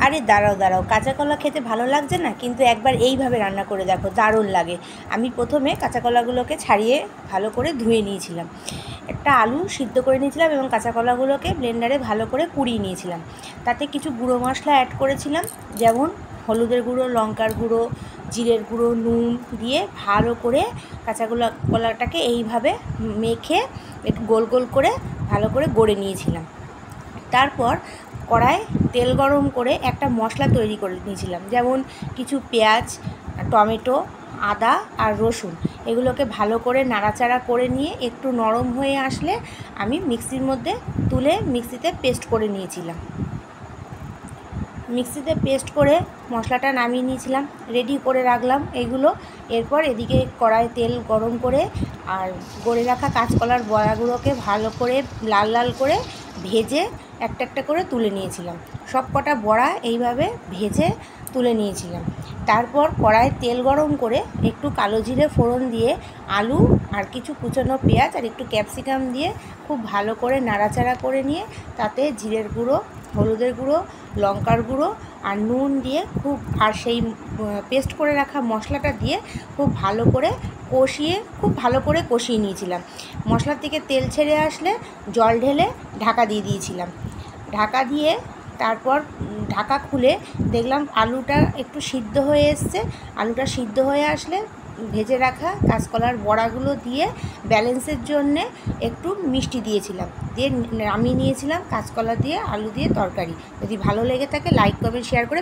আরে দাঁড়াও দাঁড়াও, কাঁচা কলা খেতে ভালো লাগছে না? কিন্তু একবার এইভাবে রান্না করে দেখো, দারুণ লাগে। আমি প্রথমে কাঁচা কলাগুলোকে ছাড়িয়ে ভালো করে ধুয়ে নিয়েছিলাম, একটা আলু সিদ্ধ করে নিয়েছিলাম এবং কাঁচা কলাগুলোকে ব্লেন্ডারে ভালো করে কুড়িয়ে নিয়েছিলাম। তাতে কিছু গুঁড়ো মশলা অ্যাড করেছিলাম, যেমন হলুদের গুঁড়ো, লঙ্কার গুঁড়ো, জিরের গুঁড়ো, নুন দিয়ে ভালো করে কাঁচা কলাটাকে এইভাবে মেখে একটু গোল গোল করে ভালো করে গড়ে নিয়েছিলাম। তারপর কড়ায় তেল গরম করে একটা মশলা তৈরি করে নিয়েছিলাম, যেমন কিছু পেঁয়াজ, টমেটো, আদা আর রসুন, এগুলোকে ভালো করে নাড়াচাড়া করে নিয়ে একটু নরম হয়ে আসলে আমি মিক্সির মধ্যে তুলে মিক্সিতে পেস্ট করে নিয়েছিলাম। মিক্সিতে পেস্ট করে মশলাটা নামিয়ে নিয়েছিলাম, রেডি করে রাখলাম এইগুলো। এরপর এদিকে কড়ায় তেল গরম করে আর গড়ে রাখা কাঁচকলার বড়াগুলোকে ভালো করে লাল লাল করে ভেজে একটা একটা করে তুলে নিয়েছিলাম। সব কটা বড়া এইভাবে ভেজে তুলে নিয়েছিলাম। তারপর কড়ায় তেল গরম করে একটু কালো জিরে ফোড়ন দিয়ে আলু আর কিছু কুচানো পেঁয়াজ আর একটু ক্যাপসিকাম দিয়ে খুব ভালো করে নাড়াচাড়া করে নিয়ে তাতে জিরের গুঁড়ো, হলুদের গুঁড়ো, লঙ্কার গুঁড়ো আর নুন দিয়ে আর সেই পেস্ট করে রাখা মশলাটা দিয়ে খুব ভালো করে কষিয়ে নিয়েছিলাম। মশলার থেকে তেল ছেড়ে আসলে জল ঢেলে ঢাকা দিয়ে দিয়েছিলাম। ঢাকা দিয়ে তারপর ঢাকা খুলে দেখলাম আলুটা একটু সিদ্ধ হয়ে এসছে। আলুটা সিদ্ধ হয়ে আসলে ভেজে রাখা কাঁচকলার বড়াগুলো দিয়ে ব্যালেন্সের জন্যে একটু মিষ্টি দিয়েছিলাম, দিয়ে নামিয়ে নিয়েছিলাম কাঁচকলা দিয়ে আলু দিয়ে তরকারি। যদি ভালো লেগে থাকে লাইক, কমেন্ট, শেয়ার করে